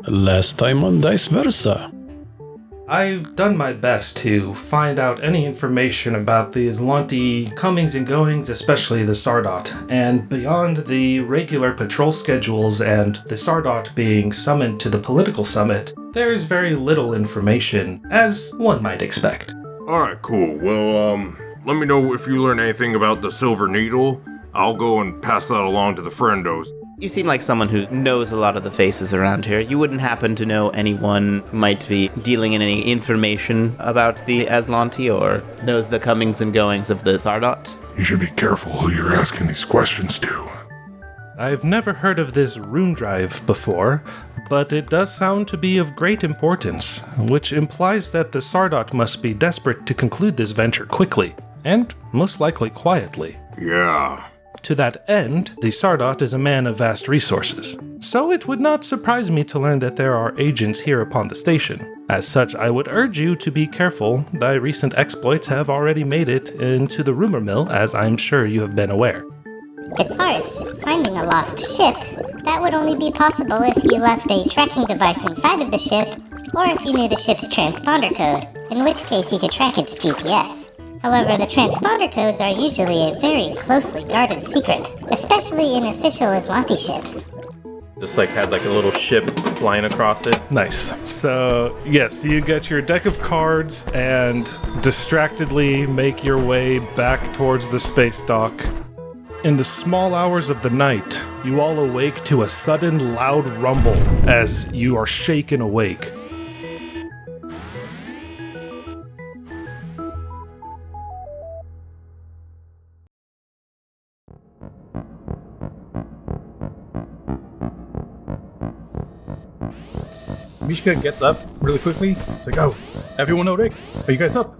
Last time on Dice Versa. I've done my best to find out any information about the Azlanti comings and goings, especially the Sardat, and beyond the regular patrol schedules and the Sardat being summoned to the political summit, there's very little information, as one might expect. Alright, cool. Well, let me know if you learn anything about the Silver Needle. I'll go and pass that along to the friendos. You seem like someone who knows a lot of the faces around here. You wouldn't happen to know anyone who might be dealing in any information about the Azlanti or knows the comings and goings of the Sardat? You should be careful who you're asking these questions to. I've never heard of this rune drive before, but it does sound to be of great importance, which implies that the Sardat must be desperate to conclude this venture quickly, and most likely quietly. Yeah. To that end, the Sardat is a man of vast resources, so it would not surprise me to learn that there are agents here upon the station. As such, I would urge you to be careful. Thy recent exploits have already made it into the rumor mill, as I'm sure you have been aware. As far as finding a lost ship, that would only be possible if you left a tracking device inside of the ship, or if you knew the ship's transponder code, in which case you could track its GPS. However, the transponder codes are usually a very closely guarded secret, especially in official Azlanti ships. Just has a little ship flying across it. Nice. So, yes, you get your deck of cards and distractedly make your way back towards the Spacedock. In the small hours of the night, you all awake to a sudden loud rumble as you are shaken awake. Mishka gets up really quickly. It's like, oh, everyone awake? Are you guys up?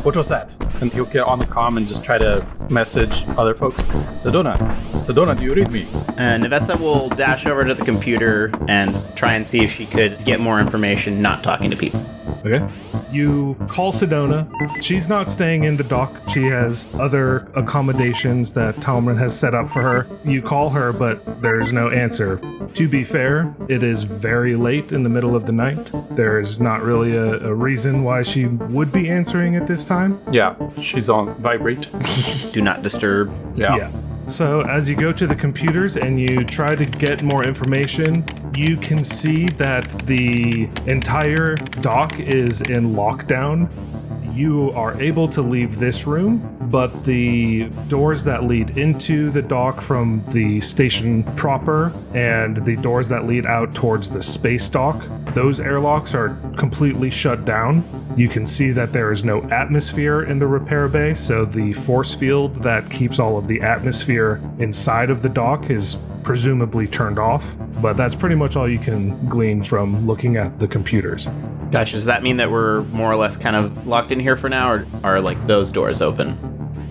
What was that? And he'll get on the comm and just try to message other folks. Sedona, do you read me? Nevessa will dash over to the computer and try and see if she could get more information not talking to people. Okay. You call Sedona. She's not staying in the dock. She has other accommodations that Talman has set up for her. You call her, but there's no answer. To be fair, it is very late in the middle of the night. There is not really a reason why she would be answering at this time. Yeah, she's on vibrate. Do not disturb. Yeah. So as you go to the computers and you try to get more information, you can see that the entire dock is in lockdown. You are able to leave this room, but the doors that lead into the dock from the station proper and the doors that lead out towards the space dock, those airlocks are completely shut down. You can see that there is no atmosphere in the repair bay, so the force field that keeps all of the atmosphere inside of the dock is presumably turned off, but that's pretty much all you can glean from looking at the computers. Gotcha. Does that mean that we're more or less kind of locked in here for now, or are those doors open?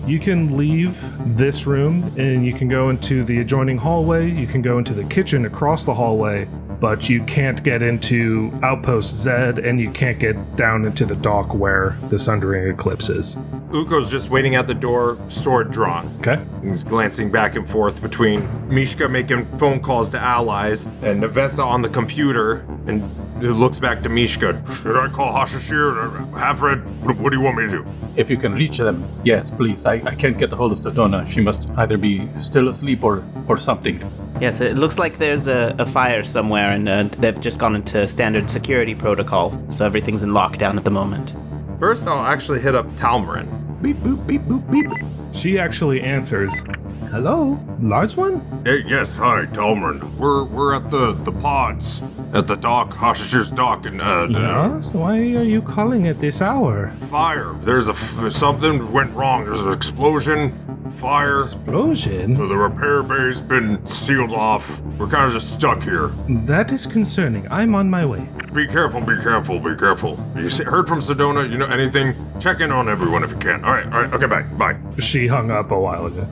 You can leave this room and you can go into the adjoining hallway, you can go into the kitchen across the hallway, but you can't get into Outpost Zed and you can't get down into the dock where the Sundering Eclipse is. Ukko's just waiting at the door, sword drawn. Okay. He's glancing back and forth between Mishka making phone calls to allies and Nevessa on the computer, and he looks back to Mishka. Should I call Hassachir? Half-Red? What do you want me to do? If you can reach them, yes, please. I can't get a hold of Sedona. She must either be still asleep or something. Yes, it looks like there's a fire somewhere, and they've just gone into standard security protocol, so everything's in lockdown at the moment. First, I'll actually hit up Talmarin. Beep, boop, beep, boop, beep. She actually answers, "Hello, large one?" Hey, yes, hi, Talmarin. We're at the pods at the dock, Hassachir's dock, and Yes? Why are you calling at this hour? fire. There's something went wrong. There's an explosion, fire. Explosion? The repair bay's been sealed off. We're kind of just stuck here. That is concerning. I'm on my way. Be careful, be careful, be careful. You heard from Sedona, you know anything? Check in on everyone if you can. All right, okay, bye. She hung up a while ago.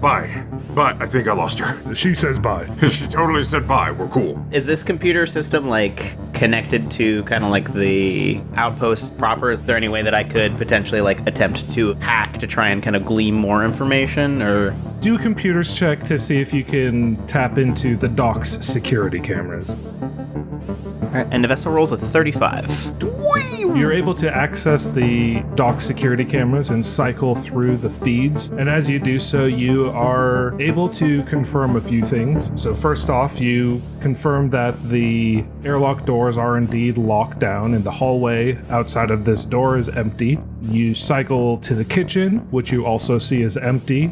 Bye. But I think I lost her. She says bye. She totally said bye. We're cool. Is this computer system connected to kind of the outpost proper? Is there any way that I could potentially attempt to hack to try and kind of glean more information, or? Do a computers check to see if you can tap into the dock's security cameras. Alright, and Nevessa rolls a 35. You're able to access the dock security cameras and cycle through the feeds. And as you do so, you are able to confirm a few things. So first off, you confirm that the airlock doors are indeed locked down and the hallway outside of this door is empty. You cycle to the kitchen, which you also see is empty.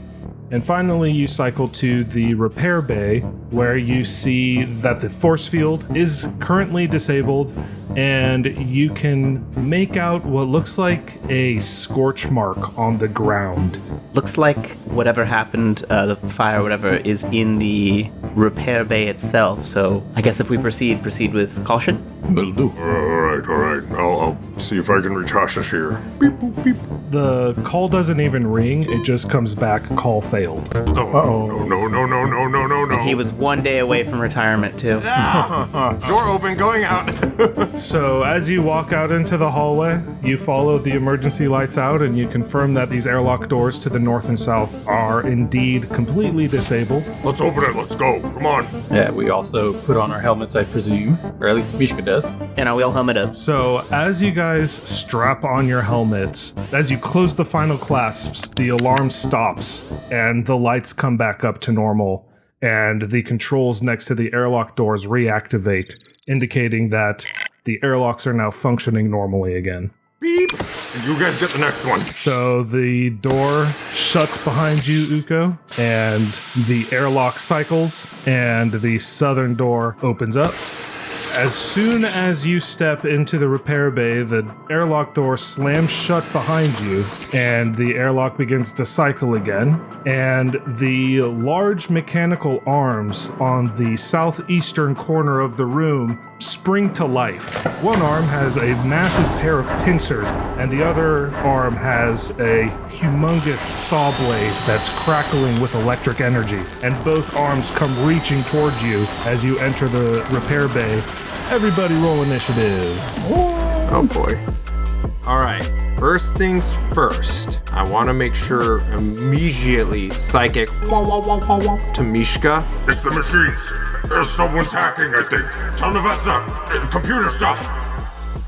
And finally, you cycle to the repair bay, where you see that the force field is currently disabled, and you can make out what looks like a scorch mark on the ground. Looks like whatever happened, the fire, whatever, is in the repair bay itself. So I guess if we proceed with caution. Will do. All right. I'll see if I can reach Hassachir. Beep, boop, beep. The call doesn't even ring, it just comes back, call failed. Oh, no. He was 1 day away from retirement, too. Door open, going out. So as you walk out into the hallway, you follow the emergency lights out and you confirm that these airlock doors to the north and south are indeed completely disabled. Let's open it. Let's go. Come on. Yeah, we also put on our helmets, I presume. Or at least Mishka does. And are we all helmeted up? So as you guys strap on your helmets, as you close the final clasps, the alarm stops and the lights come back up to normal, and the controls next to the airlock doors reactivate, indicating that the airlocks are now functioning normally again. Beep. And you guys get the next one. So the door shuts behind you, Ukko, and the airlock cycles, and the southern door opens up. As soon as you step into the repair bay, the airlock door slams shut behind you, and the airlock begins to cycle again. And the large mechanical arms on the southeastern corner of the room spring to life. One arm has a massive pair of pincers, and the other arm has a humongous saw blade that's crackling with electric energy. And both arms come reaching towards you as you enter the repair bay. Everybody roll initiative. Oh boy. All right. First things first. I want to make sure immediately psychic to Mishka. It's the machines. There's someone's hacking, I think. Tell Nevessa. Computer stuff.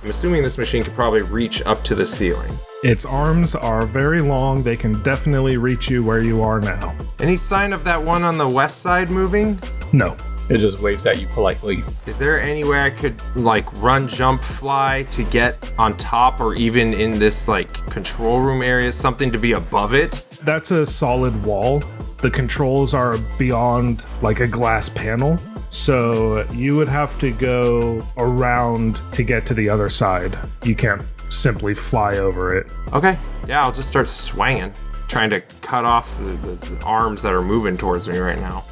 I'm assuming this machine could probably reach up to the ceiling. Its arms are very long. They can definitely reach you where you are now. Any sign of that one on the west side moving? No. It just waves at you politely. Is there any way I could run, jump, fly to get on top, or even in this control room area, something to be above it? That's a solid wall. The controls are beyond a glass panel. So you would have to go around to get to the other side. You can't simply fly over it. Okay. Yeah, I'll just start swinging, trying to cut off the arms that are moving towards me right now.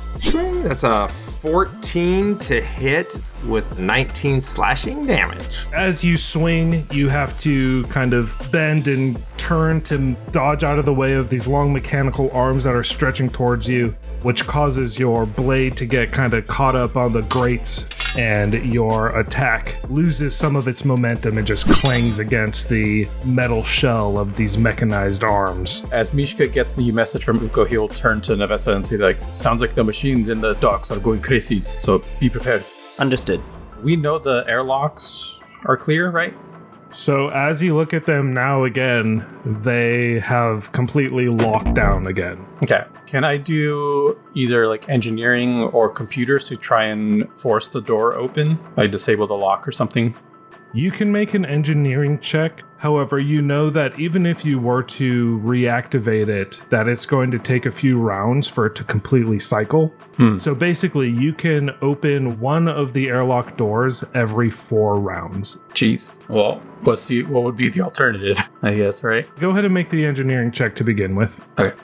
That's a 14 to hit with 19 slashing damage. As you swing, you have to kind of bend and turn to dodge out of the way of these long mechanical arms that are stretching towards you, which causes your blade to get kind of caught up on the grates, and your attack loses some of its momentum and just clangs against the metal shell of these mechanized arms. As Mishka gets the message from Ukko, he'll turn to Nevessa and say, sounds like the machines in the docks are going crazy, so be prepared. Understood. We know the airlocks are clear, right? So as you look at them now again, they have completely locked down again. Okay. Can I do either engineering or computers to try and force the door open? Disable the lock or something? You can make an engineering check. However, you know that even if you were to reactivate it, that it's going to take a few rounds for it to completely cycle. So basically, you can open one of the airlock doors every 4 rounds. Jeez. Well, what would be the alternative, I guess, right? Go ahead and make the engineering check to begin with. Okay.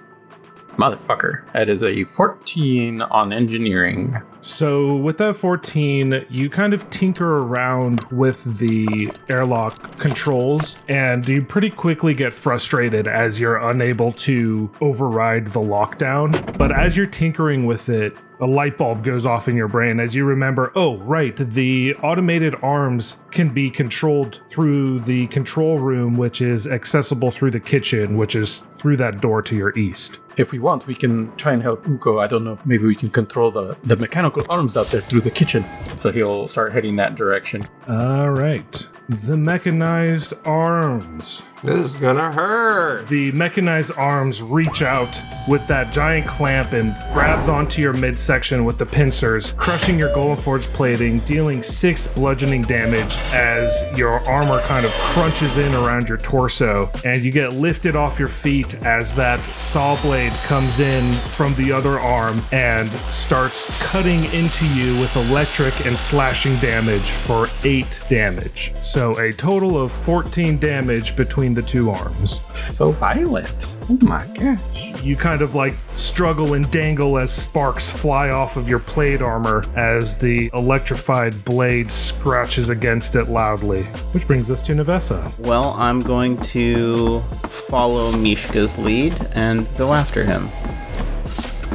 Motherfucker. That is a 14 on engineering. So with that 14, you kind of tinker around with the airlock controls, and you pretty quickly get frustrated as you're unable to override the lockdown. But as you're tinkering with it, a light bulb goes off in your brain as you remember, oh, right, the automated arms can be controlled through the control room, which is accessible through the kitchen, which is through that door to your east. If we want, we can try and help Ukko. I don't know if maybe we can control the mechanical mechanical arms out there through the kitchen. So he'll start heading that direction. All right. The mechanized arms. This is gonna hurt. The mechanized arms reach out with that giant clamp and grabs onto your midsection with the pincers, crushing your golden forge plating, dealing 6 bludgeoning damage as your armor kind of crunches in around your torso, and you get lifted off your feet as that saw blade comes in from the other arm and starts cutting into you with electric and slashing damage for 8 damage. So a total of 14 damage between the 2 arms. So violent. Oh my gosh. You kind of like struggle and dangle as sparks fly off of your plate armor as the electrified blade scratches against it loudly. Which brings us to Nevessa. Well, I'm going to follow Mishka's lead and go after him.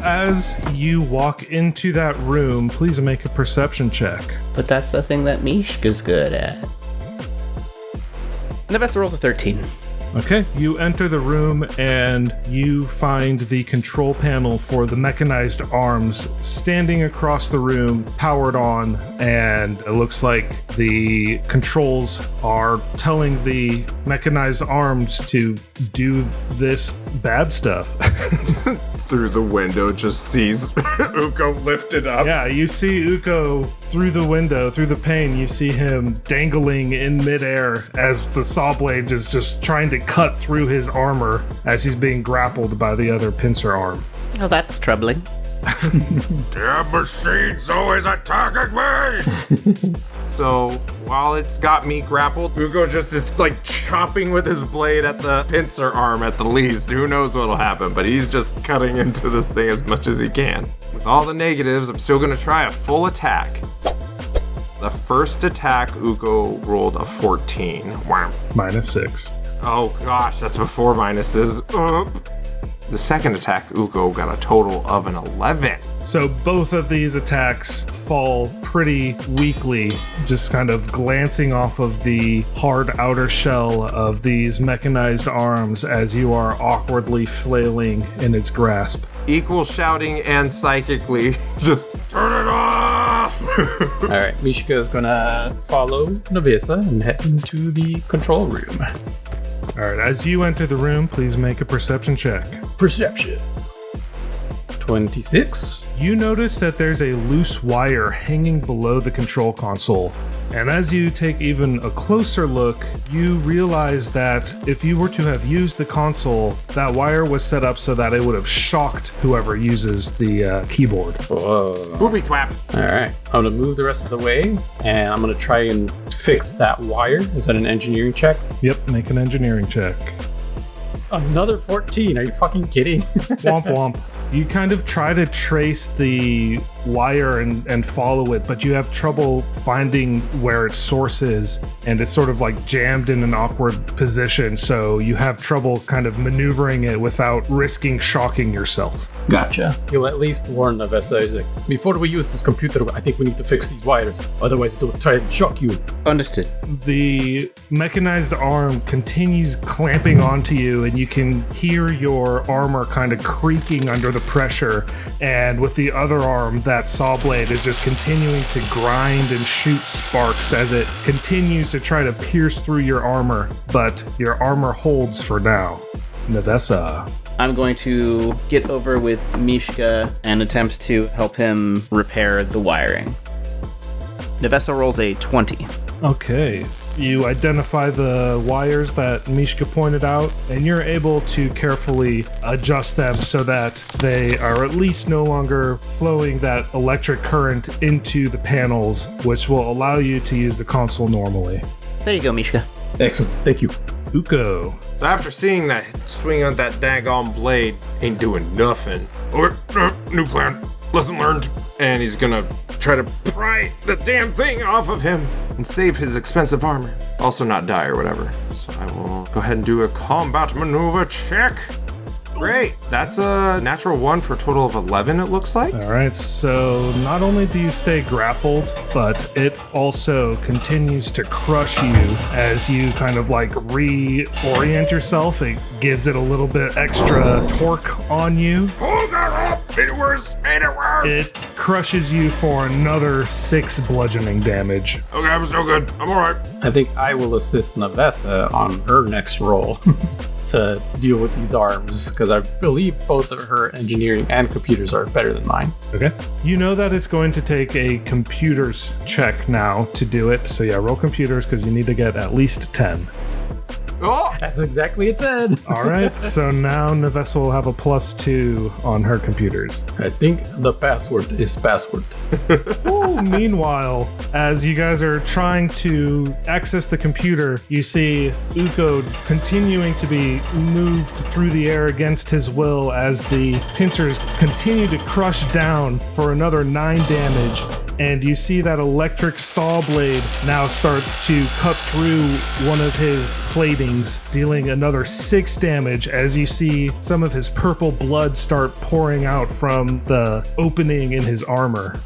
As you walk into that room, please make a perception check. But that's the thing that Mishka's good at. Nevessa rolls a 13. Okay, you enter the room and you find the control panel for the mechanized arms standing across the room, powered on, and it looks like the controls are telling the mechanized arms to do this bad stuff. Through the window, just sees Ukko lifted up. Yeah, you see Ukko through the window, through the pane, you see him dangling in midair as the saw blade is just trying to cut through his armor as he's being grappled by the other pincer arm. Oh, that's troubling. Damn machine's always attacking me! So while it's got me grappled, Ukko just is like chopping with his blade at the pincer arm at the least. Who knows what'll happen, but he's just cutting into this thing as much as he can. With all the negatives, I'm still gonna try a full attack. The first attack, Ukko rolled a 14. Wow. -6. Oh gosh, that's before minuses. The second attack, Ukko got a total of an 11. So both of these attacks fall pretty weakly, just kind of glancing off of the hard outer shell of these mechanized arms as you are awkwardly flailing in its grasp. Equal shouting and psychically, just turn it off! All right, Mishka is gonna follow Nevessa and head into the control room. All right, as you enter the room, please make a perception check. Perception. 26. You notice that there's a loose wire hanging below the control console. And as you take even a closer look, you realize that if you were to have used the console, that wire was set up so that it would have shocked whoever uses the keyboard. Whoa. Booby twap. All right, I'm gonna move the rest of the way, and I'm gonna try and fix that wire. Is that an engineering check? Yep, make an engineering check. Another 14. Are you fucking kidding? Womp womp. You kind of try to trace the wire and follow it, but you have trouble finding where its source is, and it's sort of like jammed in an awkward position, so you have trouble kind of maneuvering it without risking shocking yourself. Gotcha. You'll at least warn Nevessa. He's like, before we use this computer, I think we need to fix these wires. Otherwise, it will try and shock you. Understood. The mechanized arm continues clamping onto you, and you can hear your armor kind of creaking under the pressure, and with the other arm, that saw blade is just continuing to grind and shoot sparks as it continues to try to pierce through your armor, but your armor holds for now. Nevessa. I'm going to get over with Mishka and attempt to help him repair the wiring. Nevessa rolls a 20. Okay. You identify the wires that Mishka pointed out, and you're able to carefully adjust them so that they are at least no longer flowing that electric current into the panels, which will allow you to use the console normally. There you go, Mishka. Excellent. Thank you. Ukko. So after seeing that swing on that daggone blade, ain't doing nothing. Okay, new plan. Lesson learned. And he's gonna try to pry the damn thing off of him and save his expensive armor. Also not die or whatever. So I will go ahead and do a combat maneuver check. Great. That's a natural 1 for a total of 11, it looks like. All right, so not only do you stay grappled, but it also continues to crush you as you kind of like reorient yourself. It gives it a little bit extra torque on you. Hold that up! Made it worse. Made it worse. It crushes you for another 6 bludgeoning damage. Okay, I'm so good. I'm all right. I think I will assist Navessa on her next roll to deal with these arms, because I believe both of her engineering and computers are better than mine. Okay. You know that it's going to take a computers check now to do it. So yeah, roll computers because you need to get at least 10. Oh! That's exactly a 10. All right. So now Navessa will have a +2 on her computers. I think the password is password. Ooh, meanwhile, as you guys are trying to access the computer, you see Ukko continuing to be moved through the air against his will as the pincers continue to crush down for another 9 damage. And you see that electric saw blade now starts to cut through one of his platings, dealing another 6 damage as you see some of his purple blood start pouring out from the opening in his armor.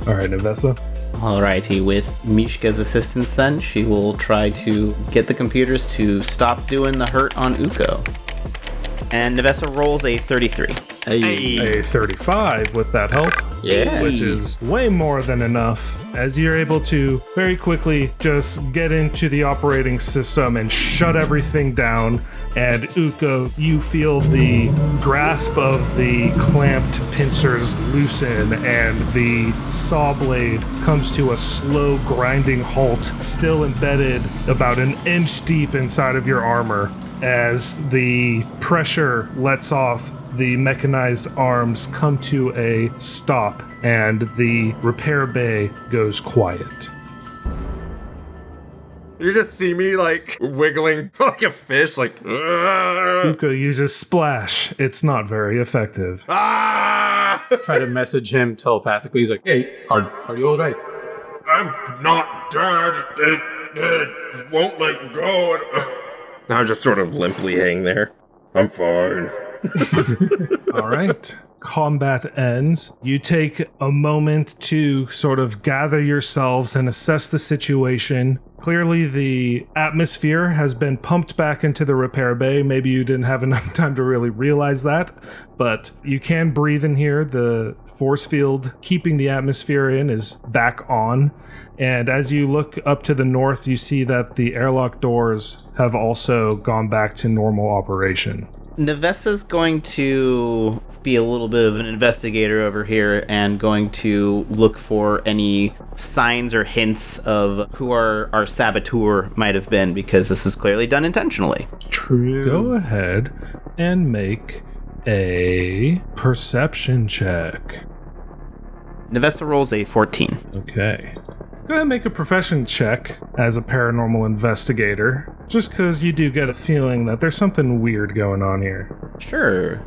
All right, Navessa. Alrighty, with Mishka's assistance then, she will try to get the computers to stop doing the hurt on Ukko. And Navessa rolls a 33. A 35 with that help. Yeah. Which is way more than enough, as you're able to very quickly just get into the operating system and shut everything down. And Ukko, you feel the grasp of the clamped pincers loosen, and the saw blade comes to a slow grinding halt, still embedded about an inch deep inside of your armor. As the pressure lets off, the mechanized arms come to a stop, and the repair bay goes quiet. You just see me like wiggling like a fish, like. Ukko uses splash. It's not very effective. Try to message him telepathically. He's like, hey, are you all right? I'm not dead. It won't let go. Now I'm just sort of limply hanging there. I'm fine. All right. Combat ends. You take a moment to sort of gather yourselves and assess the situation. Clearly, the atmosphere has been pumped back into the repair bay. Maybe you didn't have enough time to really realize that, but you can breathe in here. The force field keeping the atmosphere in is back on. And as you look up to the north, you see that the airlock doors have also gone back to normal operation. Navessa's going to be a little bit of an investigator over here and going to look for any signs or hints of who our saboteur might have been, because this is clearly done intentionally. True. Go ahead and make a perception check. Navessa rolls a 14. Okay. Go ahead and make a profession check as a paranormal investigator, just because you do get a feeling that there's something weird going on here. Sure.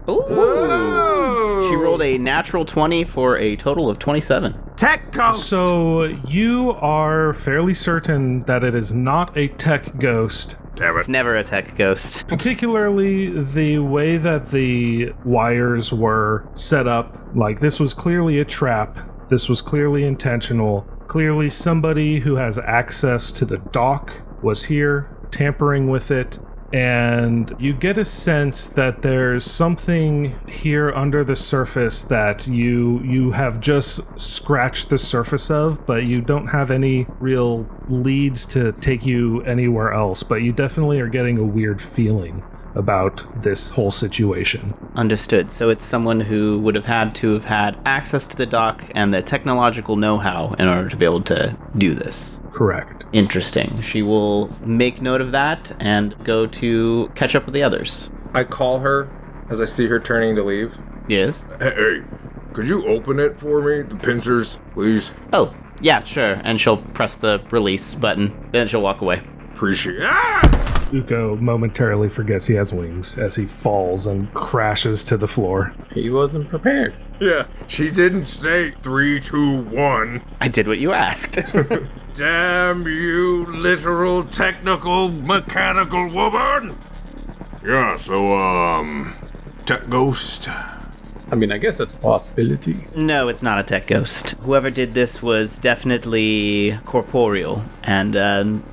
Ooh! She rolled a natural 20 for a total of 27. Tech ghost! So you are fairly certain that it is not a tech ghost. Damn it. It's never a tech ghost. Particularly the way that the wires were set up. Like, this was clearly a trap. This was clearly intentional. Clearly somebody who has access to the dock was here, tampering with it. And you get a sense that there's something here under the surface that you have just scratched the surface of, but you don't have any real leads to take you anywhere else. But you definitely are getting a weird feeling about this whole situation. Understood. So it's someone who would have had access to the dock and the technological know-how in order to be able to do this. Correct. Interesting. She will make note of that and go to catch up with the others. I call her as I see her turning to leave. Yes? Hey, could you open it for me? The pincers, please. Oh, yeah, sure. And she'll press the release button. Then she'll walk away. Appreciate it. Ukko momentarily forgets he has wings as he falls and crashes to the floor. He wasn't prepared. Yeah, she didn't say 3, 2, 1. I did what you asked. Damn you, literal, technical, mechanical woman! Yeah, so, tech ghost. I mean, I guess that's a possibility. No, it's not a tech ghost. Whoever did this was definitely corporeal, and,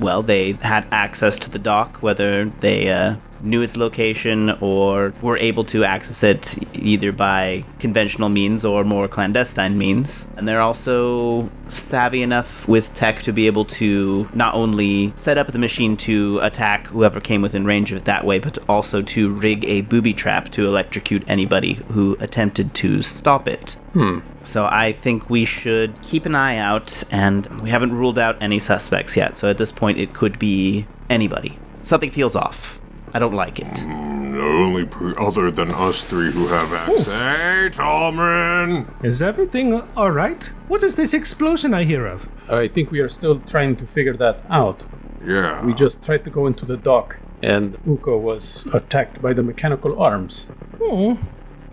well, they had access to the dock, whether they knew its location or were able to access it either by conventional means or more clandestine means. And they're also savvy enough with tech to be able to not only set up the machine to attack whoever came within range of it that way, but also to rig a booby trap to electrocute anybody who attempted to stop it. So I think we should keep an eye out, and we haven't ruled out any suspects yet, so at this point it could be anybody. Something feels off. I don't like it. Other than us three who have access. Hey, Talman! Is everything alright? What is this explosion I hear of? I think we are still trying to figure that out. Yeah. We just tried to go into the dock, and Ukko was attacked by the mechanical arms.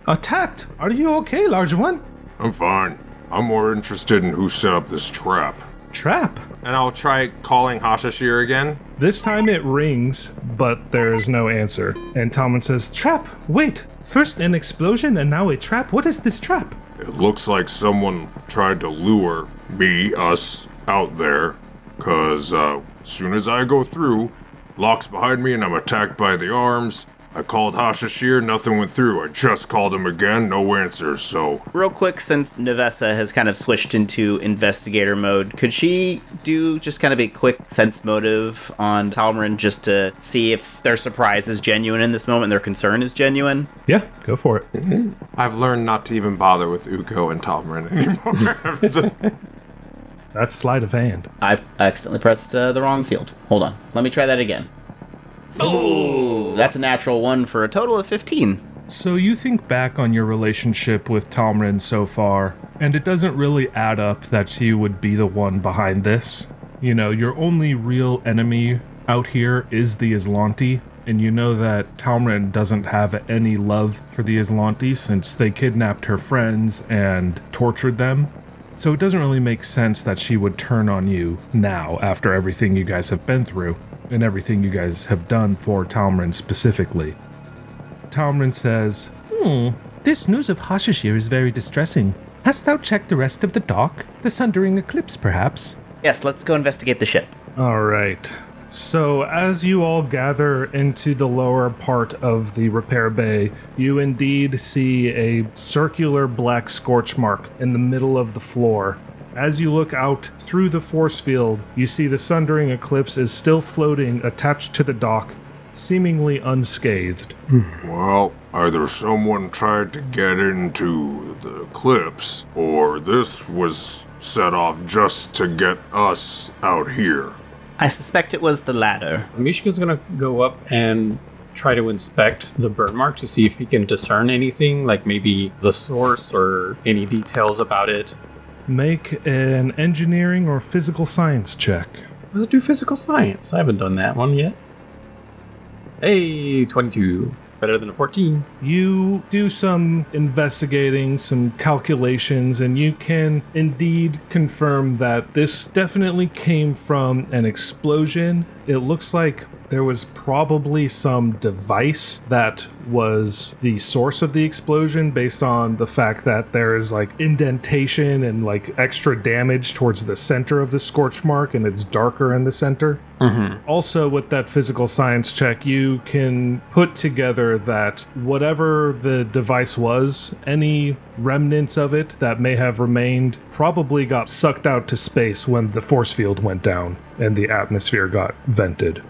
Attacked? Are you okay, large one? I'm fine. I'm more interested in who set up this trap. Trap? And I'll try calling Hassachir again. This time it rings, but there is no answer. And Talman says, Trap! Wait! First an explosion and now a trap? What is this trap? It looks like someone tried to lure us out there. Cause, as soon as I go through, locks behind me and I'm attacked by the arms. I called Hassachir, nothing went through. I just called him again, no answer, so... Real quick, since Nevessa has kind of switched into investigator mode, could she do just kind of a quick sense motive on Talmarin just to see if their surprise is genuine in this moment and their concern is genuine? Yeah, go for it. I've learned not to even bother with Ukko and Talmarin anymore. Just... That's sleight of hand. I accidentally pressed the wrong field. Hold on. Let me try that again. Oh, that's a natural one for a total of 15. So you think back on your relationship with Talmarin so far, and it doesn't really add up that she would be the one behind this. You know, your only real enemy out here is the Azlanti, and you know that Talmarin doesn't have any love for the Azlanti since they kidnapped her friends and tortured them. So it doesn't really make sense that she would turn on you now after everything you guys have been through and everything you guys have done for Talmarin specifically. Talmarin says, This news of Hassachir is very distressing. Hast thou checked the rest of the dock? The sundering eclipse, perhaps? Yes, let's go investigate the ship. Alright. So, as you all gather into the lower part of the repair bay, you indeed see a circular black scorch mark in the middle of the floor. As you look out through the force field, you see the sundering eclipse is still floating attached to the dock, seemingly unscathed. Well, either someone tried to get into the eclipse, or this was set off just to get us out here. I suspect it was the latter. Mishka's gonna go up and try to inspect the burn mark to see if he can discern anything, like maybe the source or any details about it. Make an engineering or physical science check. Let's do physical science. I haven't done that one yet. Hey, 22. Better than a 14. You do some investigating, some calculations, and you can indeed confirm that this definitely came from an explosion. It looks like there was probably some device that was the source of the explosion based on the fact that there is like indentation and like extra damage towards the center of the scorch mark, and it's darker in the center. Also, with that physical science check, you can put together that whatever the device was, any remnants of it that may have remained probably got sucked out to space when the force field went down and the atmosphere got vented.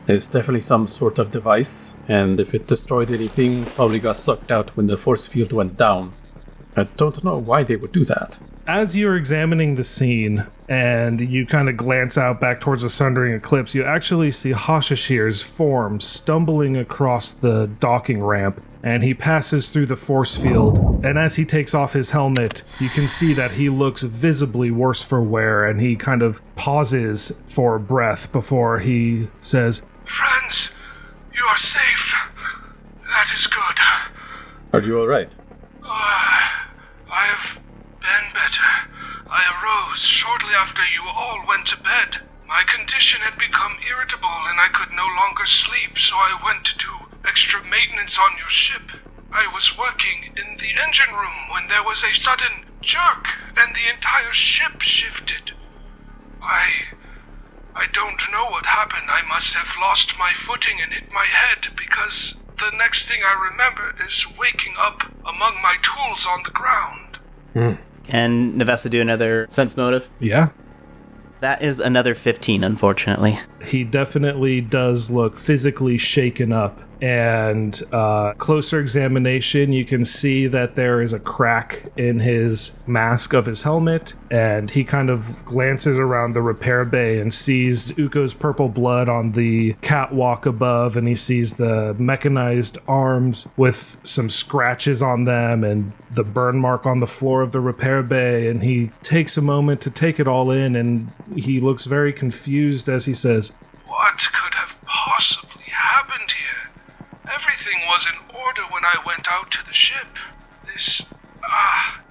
It's definitely some sort of device, and if it destroyed anything, probably got sucked out when the force field went down. I don't know why they would do that. As you're examining the scene, and you kind of glance out back towards the sundering eclipse, you actually see Hassachir's form stumbling across the docking ramp, and he passes through the force field, and as he takes off his helmet, you can see that he looks visibly worse for wear, and he kind of pauses for breath before he says, Friends, you are safe. That is good. Are you alright? I have been better. I arose shortly after you all went to bed. My condition had become irritable and I could no longer sleep, so I went to do extra maintenance on your ship. I was working in the engine room when there was a sudden jerk and the entire ship shifted. I I don't know what happened. I must have lost my footing and hit my head because the next thing I remember is waking up among my tools on the ground. Can Nevessa do another sense motive? Yeah. That is another 15, unfortunately. He definitely does look physically shaken up. And closer examination, you can see that there is a crack in his mask of his helmet, and he kind of glances around the repair bay and sees Ukko's purple blood on the catwalk above, and he sees the mechanized arms with some scratches on them and the burn mark on the floor of the repair bay, and he takes a moment to take it all in, and he looks very confused as he says, What could have possibly happened here? Everything was in order when I went out to the ship.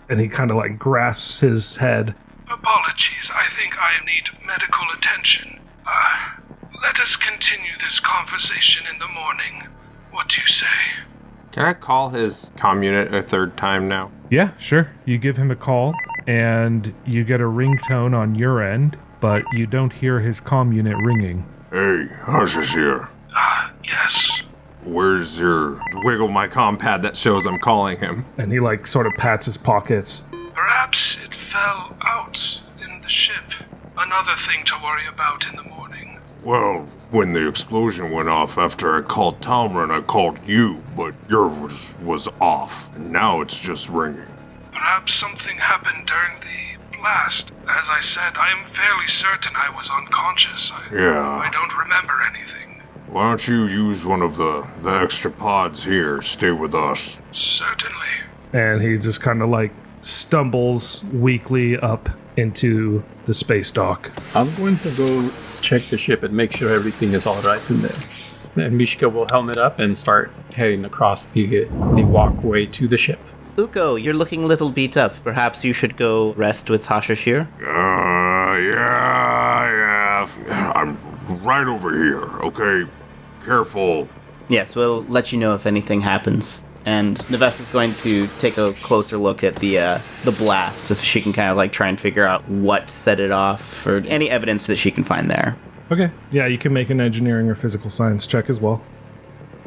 And he kind of like grasps his head. Apologies, I think I need medical attention. Let us continue this conversation in the morning. What do you say? Can I call his comm unit a third time now? Yeah, sure. You give him a call, and you get a ringtone on your end, but you don't hear his comm unit ringing. Hey, Hassachir. Yes. Where's your... Wiggle my comm pad that shows I'm calling him. And he like sort of pats his pockets. Perhaps it fell out in the ship. Another thing to worry about in the morning. Well, when the explosion went off after I called Talmrin, I called you, but yours was off. And now it's just ringing. Perhaps something happened during the blast. As I said, I am fairly certain I was unconscious. I don't remember anything. Why don't you use one of the extra pods here? Stay with us. Certainly. And he just kind of like stumbles weakly up into the space dock. I'm going to go check the ship and make sure everything is all right in there. And Mishka will helmet up and start heading across the walkway to the ship. Ukko, you're looking a little beat up. Perhaps you should go rest with Hassachir? Yeah. I'm right over here, okay? Careful. Yes, we'll let you know if anything happens. And Nevessa's going to take a closer look at the blast, if she can kind of like try and figure out what set it off, or any evidence that she can find there. Okay. Yeah, you can make an engineering or physical science check as well.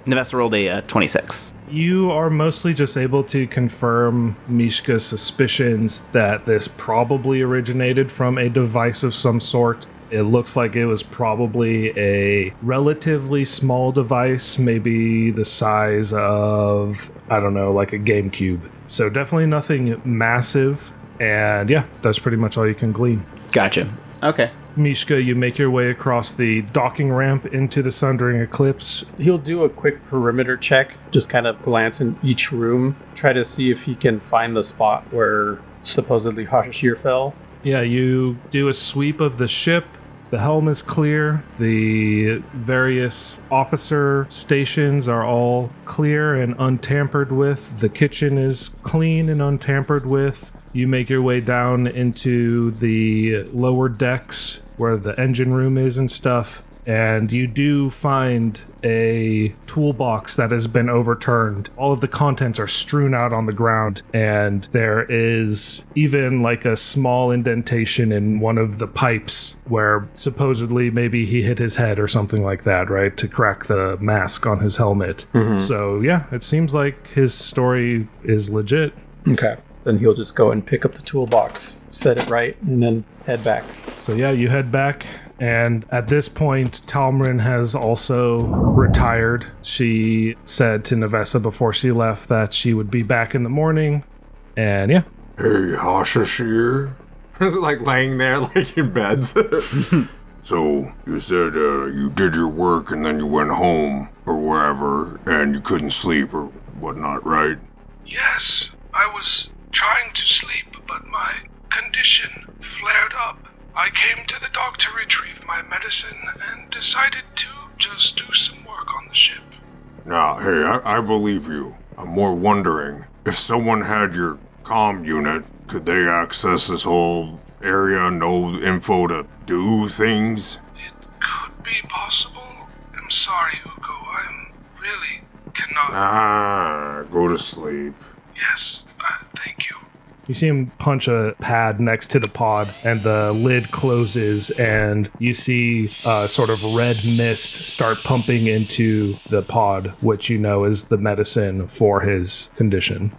Nevessa rolled a 26. You are mostly just able to confirm Mishka's suspicions that this probably originated from a device of some sort. It looks like it was probably a relatively small device, maybe the size of, I don't know, like a GameCube. So definitely nothing massive. And yeah, that's pretty much all you can glean. Gotcha. Okay. Mishka, you make your way across the docking ramp into the Sundering Eclipse. He'll do a quick perimeter check, just kind of glance in each room, try to see if he can find the spot where supposedly Hassachir fell. Yeah, you do a sweep of the ship. The helm is clear. The various officer stations are all clear and untampered with. The kitchen is clean and untampered with. You make your way down into the lower decks where the engine room is and stuff. And you do find a toolbox that has been overturned. All of the contents are strewn out on the ground, and there is even like a small indentation in one of the pipes where supposedly maybe he hit his head or something like that, right, to crack the mask on his helmet. So yeah, it seems like his story is legit. Okay. Then he'll just go and pick up the toolbox, set it right, and then head back. So yeah, you head back. And at this point, Talmrin has also retired. She said to Nevessa before she left that she would be back in the morning. And yeah. Hey, Hassachir. Like laying there, like in beds. So, you said you did your work and then you went home or wherever and you couldn't sleep or whatnot, right? Yes, I was trying to sleep, but my condition flared up. I came to the dock to retrieve my medicine and decided to just do some work on the ship. Now, hey, I believe you. I'm more wondering, if someone had your comm unit, could they access this whole area, know info to do things? It could be possible. I'm sorry, Ukko. I really cannot... Go to sleep. Yes, thank you. You see him punch a pad next to the pod, and the lid closes, and you see sort of red mist start pumping into the pod, which you know is the medicine for his condition.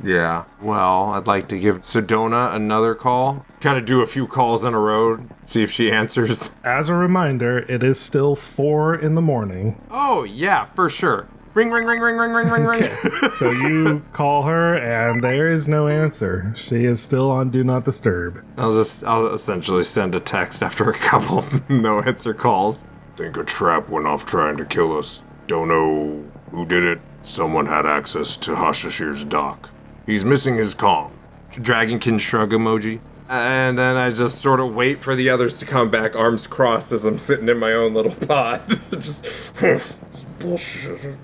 Yeah, well, I'd like to give Sedona another call. Kind of do a few calls in a row, see if she answers. As a reminder, it is still 4 in the morning. Oh, yeah, for sure. Ring, ring, ring, ring, ring, ring, ring, ring. So you call her, and there is no answer. She is still on Do Not Disturb. I'll essentially send a text after a couple no answer calls. Think a trap went off trying to kill us. Don't know who did it. Someone had access to Hassachir's dock. He's missing his comm. Dragonkin shrug emoji. And then I just sort of wait for the others to come back, arms crossed, as I'm sitting in my own little pod. Just bullshit.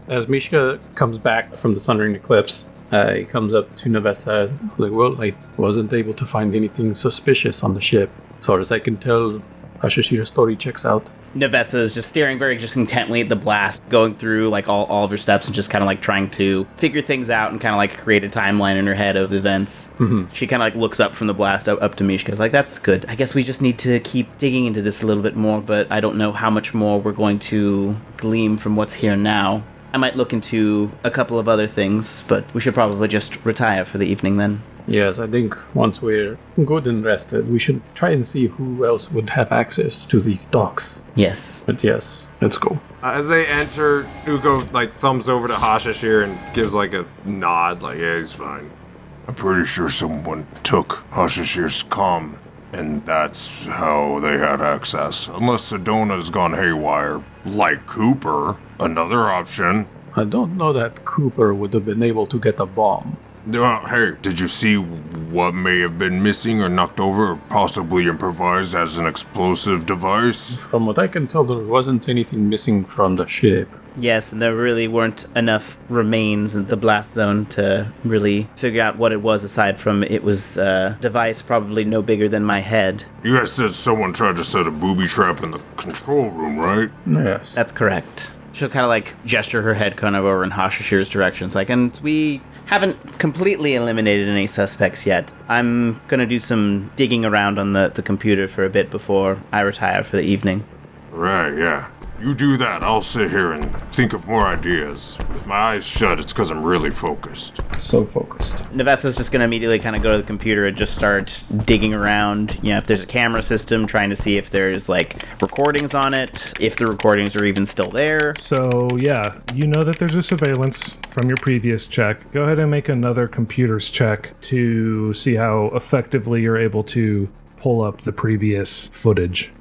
As Mishka comes back from the Sundering Eclipse, he comes up to Nevessa, like, well, I wasn't able to find anything suspicious on the ship. As far as I can tell, Hassachir's story checks out. Nevessa is just staring very just intently at the blast, going through like all of her steps and just kind of like trying to figure things out and kind of like create a timeline in her head of events. Mm-hmm. She kind of like looks up from the blast up to Mishka, like, that's good. I guess we just need to keep digging into this a little bit more, but I don't know how much more we're going to glean from what's here now. I might look into a couple of other things, but we should probably just retire for the evening then. Yes, I think once we're good and rested, we should try and see who else would have access to these docks. Yes. But yes, let's go. As they enter, Ukko like thumbs over to Hassachir and gives like a nod, like, yeah, he's fine. I'm pretty sure someone took Hassachir's comm, and that's how they had access. Unless Sedona's gone haywire. Like Cooper, another option. I don't know that Cooper would have been able to get a bomb. Hey, did you see what may have been missing or knocked over or possibly improvised as an explosive device? From what I can tell, there wasn't anything missing from the ship. Yes, and there really weren't enough remains in the blast zone to really figure out what it was, aside from it was a device probably no bigger than my head. You guys said someone tried to set a booby trap in the control room, right? Yes. That's correct. She'll kind of like gesture her head kind of over in Hassachir's direction. It's like, and we haven't completely eliminated any suspects yet. I'm gonna do some digging around on the computer for a bit before I retire for the evening. Right, yeah. You do that. I'll sit here and think of more ideas. With my eyes shut, it's because I'm really focused. So focused. Nevessa's just going to immediately kind of go to the computer and just start digging around, you know, if there's a camera system, trying to see if there's, like, recordings on it, if the recordings are even still there. So, yeah, you know that there's a surveillance from your previous check. Go ahead and make another computer's check to see how effectively you're able to pull up the previous footage.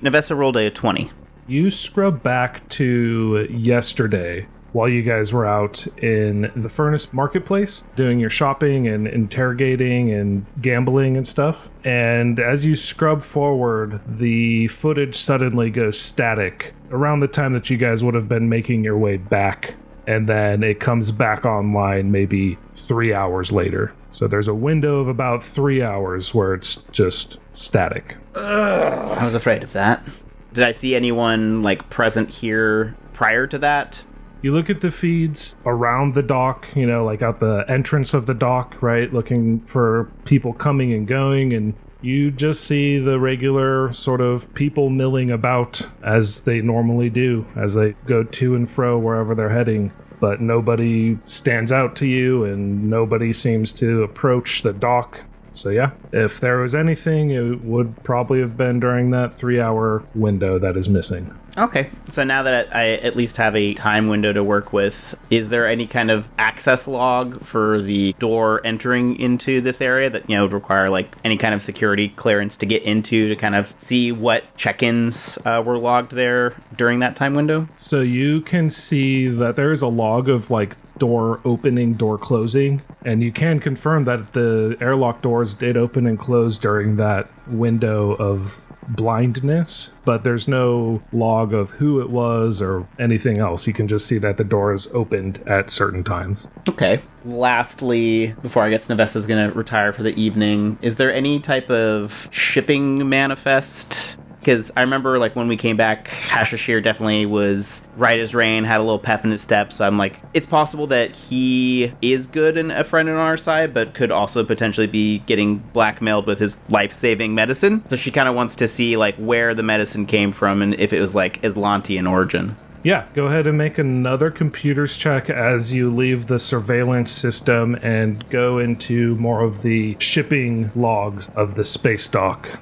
Nevessa rolled a 20. You scrub back to yesterday while you guys were out in the Furnace Marketplace doing your shopping and interrogating and gambling and stuff. And as you scrub forward, the footage suddenly goes static around the time that you guys would have been making your way back. And then it comes back online maybe 3 hours later. So there's a window of about 3 hours where it's just static. I was afraid of that. Did I see anyone, like, present here prior to that? You look at the feeds around the dock, you know, like out the entrance of the dock, right? Looking for people coming and going, and you just see the regular sort of people milling about as they normally do, as they go to and fro wherever they're heading. But nobody stands out to you, and nobody seems to approach the dock. So yeah, if there was anything, it would probably have been during that 3 hour window that is missing. Okay, so now that I at least have a time window to work with, is there any kind of access log for the door entering into this area that, you know, would require like any kind of security clearance to get into to kind of see what check-ins were logged there during that time window? So you can see that there's a log of like door opening, door closing, and you can confirm that the airlock doors did open and close during that window of blindness, but there's no log of who it was or anything else. You can just see that the door is opened at certain times. Okay. Lastly, before I guess Nevessa's going to retire for the evening, is there any type of shipping manifest Because I remember, like, when we came back, Hassachir definitely was right as rain, had a little pep in his step. So I'm like, it's possible that he is good and a friend on our side, but could also potentially be getting blackmailed with his life-saving medicine. So she kind of wants to see, like, where the medicine came from and if it was, like, Azlanti in origin. Yeah, go ahead and make another computers check as you leave the surveillance system and go into more of the shipping logs of the Spacedock.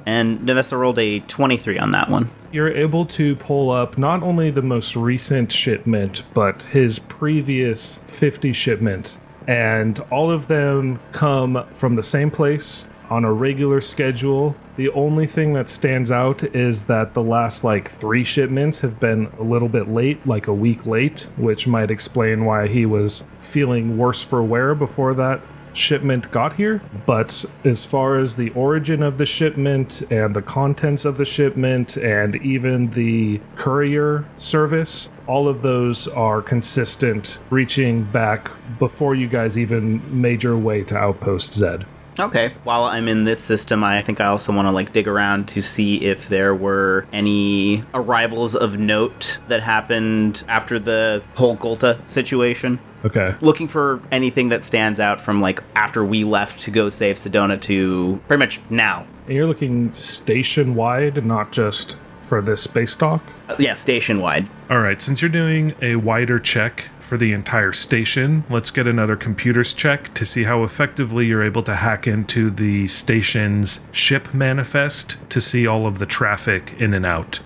And Nevessa rolled a 23 on that one. You're able to pull up not only the most recent shipment, but his previous 50 shipments. And all of them come from the same place on a regular schedule. The only thing that stands out is that the last 3 shipments have been a little bit late, like a week late, which might explain why he was feeling worse for wear before that shipment got here. But as far as the origin of the shipment and the contents of the shipment and even the courier service, all of those are consistent, reaching back before you guys even made your way to Outpost Zed. Okay. While I'm in this system, I think I also want to dig around to see if there were any arrivals of note that happened after the whole Golta situation. Okay. Looking for anything that stands out from after we left to go save Sedona to pretty much now. And you're looking station-wide, not just for this Spacedock? Yeah, station-wide. All right, since you're doing a wider check for the entire station, let's get another computers check to see how effectively you're able to hack into the station's ship manifest to see all of the traffic in and out.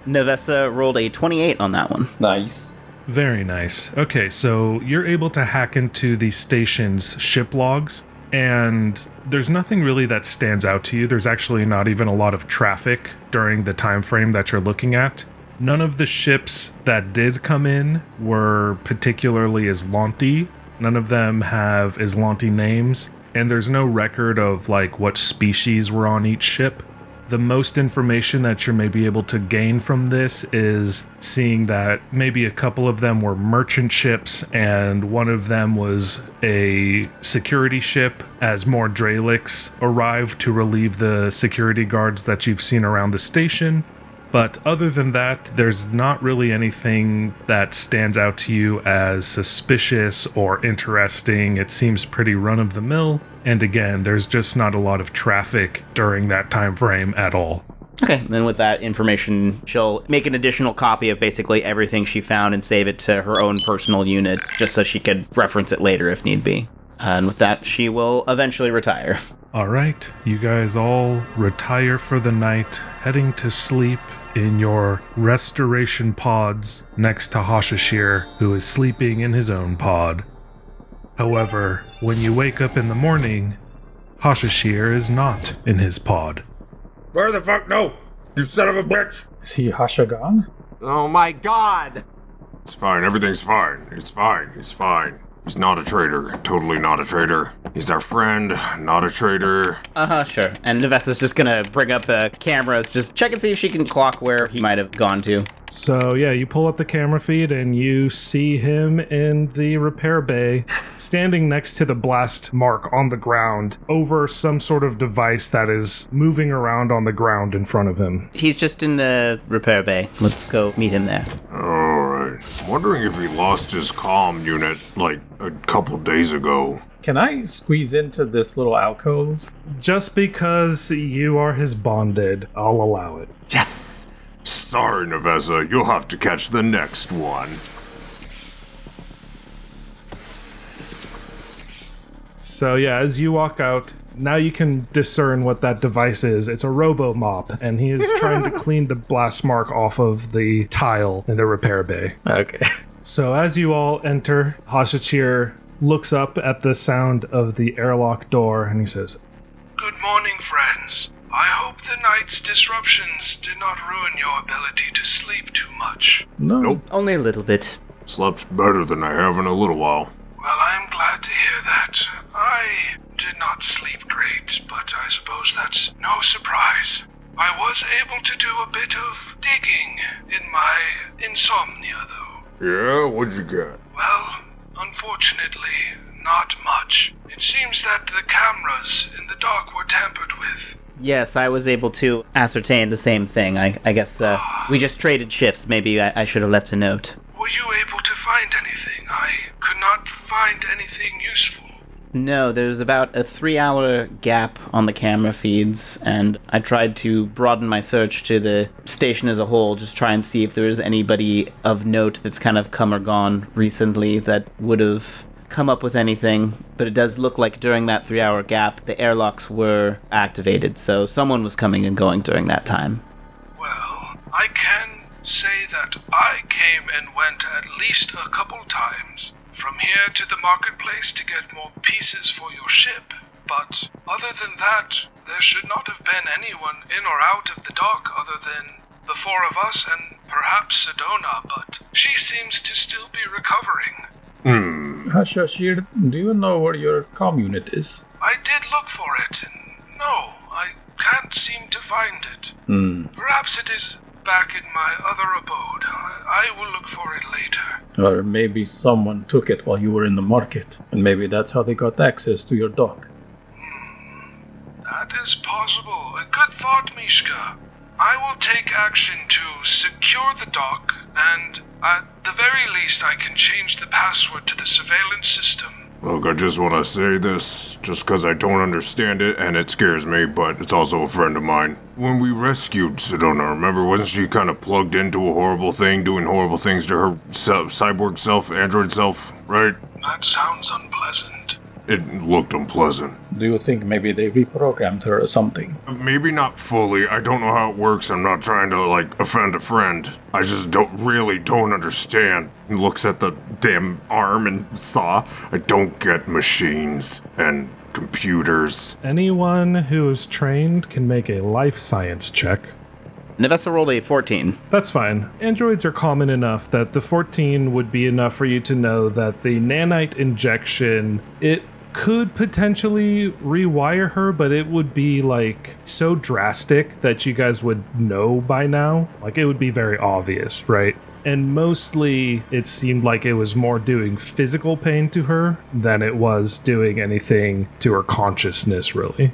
Nevessa rolled a 28 on that one. Nice. Very nice. Okay, so you're able to hack into the station's ship logs, and there's nothing really that stands out to you. There's actually not even a lot of traffic during the time frame that you're looking at. None of the ships that did come in were particularly Azlanti. None of them have Azlanti names, and there's no record of what species were on each ship. The most information that you're maybe able to gain from this is seeing that maybe a couple of them were merchant ships and one of them was a security ship as more Dralics arrived to relieve the security guards that you've seen around the station. But other than that, there's not really anything that stands out to you as suspicious or interesting. It seems pretty run-of-the-mill. And again, there's just not a lot of traffic during that time frame at all. Okay, then with that information, she'll make an additional copy of basically everything she found and save it to her own personal unit, just so she could reference it later if need be. And with that, she will eventually retire. All right, you guys all retire for the night, heading to sleep in your restoration pods next to Hassachir, who is sleeping in his own pod. However, when you wake up in the morning, Hassachir is not in his pod. Where the fuck? No! You son of a bitch! Is he Hashagan? Oh my god! It's fine. Everything's fine. It's fine. He's fine. He's not a traitor. Totally not a traitor. He's our friend, not a traitor. Sure. And Nevessa's just gonna bring up the cameras, just check and see if she can clock where he might have gone to. So yeah, you pull up the camera feed and you see him in the repair bay, standing next to the blast mark on the ground over some sort of device that is moving around on the ground in front of him. He's just in the repair bay. Let's go meet him there. Alright. I'm wondering if he lost his comm unit, a couple days ago. Can I squeeze into this little alcove? Just because you are his bonded, I'll allow it. Yes! Sorry, Nevessa, you'll have to catch the next one. So yeah, as you walk out, now you can discern what that device is. It's a robo-mop, and he is trying to clean the blast mark off of the tile in the repair bay. Okay. So as you all enter, Hassachir looks up at the sound of the airlock door, and he says, Good morning, friends. I hope the night's disruptions did not ruin your ability to sleep too much. No. Nope. Only a little bit. Slept better than I have in a little while. Well, I'm glad to hear that. I did not sleep great, but I suppose that's no surprise. I was able to do a bit of digging in my insomnia, though. Yeah, what'd you get? Well, unfortunately, not much. It seems that the cameras in the dock were tampered with. Yes, I was able to ascertain the same thing. I guess we just traded shifts. Maybe I should have left a note. Were you able to find anything? I could not find anything useful. No, there's about a 3-hour gap on the camera feeds, and I tried to broaden my search to the station as a whole, just try and see if there was anybody of note that's kind of come or gone recently that would have come up with anything. But it does look like during that 3-hour gap, the airlocks were activated, so someone was coming and going during that time. Well, I can say that I came and went at least a couple times from here to the marketplace to get more pieces for your ship, but other than that, there should not have been anyone in or out of the dock other than the 4 of us and perhaps Sedona, but she seems to still be recovering. Hassachir, do you know where your comm unit is? I did look for it, and no, I can't seem to find it. Perhaps it is back in my other abode. I will look for it later. Or maybe someone took it while you were in the market, and maybe that's how they got access to your dock. That is possible. A good thought, Mishka. I will take action to secure the dock, and at the very least I can change the password to the surveillance system. Look, I just want to say this, just because I don't understand it, and it scares me, but it's also a friend of mine. When we rescued Sedona, remember, wasn't she kind of plugged into a horrible thing, doing horrible things to her cyborg self, android self, right? That sounds unpleasant. It looked unpleasant. Do you think maybe they reprogrammed her or something? Maybe not fully. I don't know how it works. I'm not trying to, offend a friend. I just don't understand. He looks at the damn arm and saw. I don't get machines and computers. Anyone who is trained can make a life science check. Nevessa rolled a 14. That's fine. Androids are common enough that the 14 would be enough for you to know that the nanite injection, it could potentially rewire her, but it would be so drastic that you guys would know by now. It would be very obvious, right? And mostly it seemed like it was more doing physical pain to her than it was doing anything to her consciousness, really.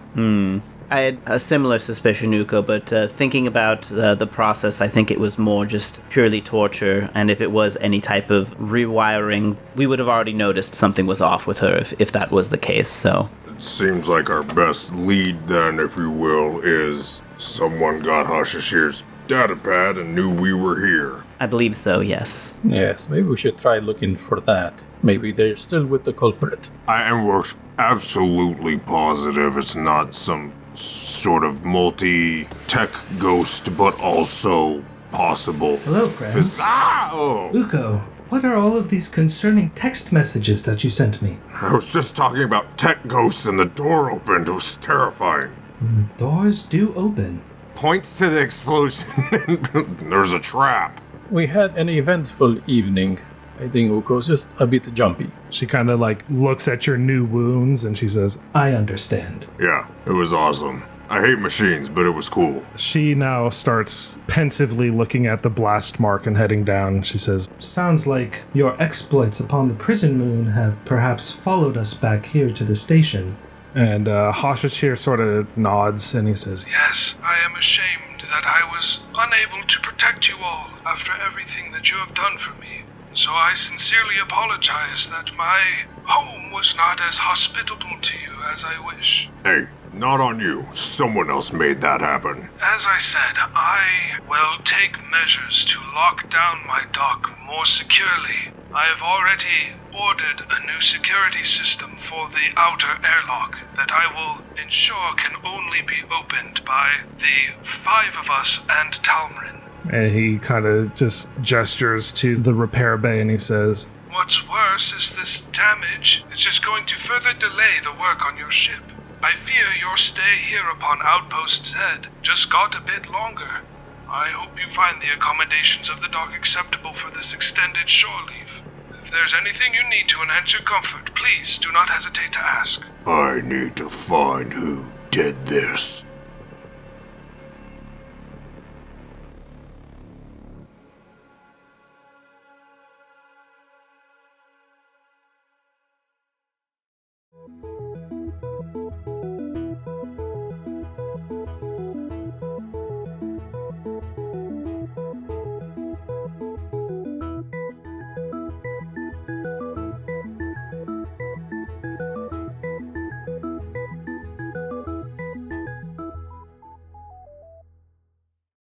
I had a similar suspicion, Ukko, but thinking about the process, I think it was more just purely torture, and if it was any type of rewiring, we would have already noticed something was off with her if that was the case, so. It seems like our best lead then, if you will, is someone got Hassachir's datapad and knew we were here. I believe so, yes. Yes, maybe we should try looking for that. Maybe they're still with the culprit. And we're absolutely positive it's not some sort of multi-tech ghost, but also possible. Hello, friends. Ukko, what are all of these concerning text messages that you sent me? I was just talking about tech ghosts and the door opened. It was terrifying. Doors do open. Points to the explosion. There's a trap. We had an eventful evening. I think Ukko's just a bit jumpy. She kind of looks at your new wounds and she says, I understand. Yeah, it was awesome. I hate machines, but it was cool. She now starts pensively looking at the blast mark and heading down. She says, sounds like your exploits upon the prison moon have perhaps followed us back here to the station. And Hassachir sort of nods and he says, Yes, I am ashamed that I was unable to protect you all after everything that you have done for me. So I sincerely apologize that my home was not as hospitable to you as I wish. Hey, not on you. Someone else made that happen. As I said, I will take measures to lock down my dock more securely. I have already ordered a new security system for the outer airlock that I will ensure can only be opened by the 5 of us and Talmrin. And he kind of just gestures to the repair bay and he says, What's worse is this damage is just going to further delay the work on your ship. I fear your stay here upon Outpost Zed just got a bit longer. I hope you find the accommodations of the dock acceptable for this extended shore leave. If there's anything you need to enhance your comfort, please do not hesitate to ask. I need to find who did this.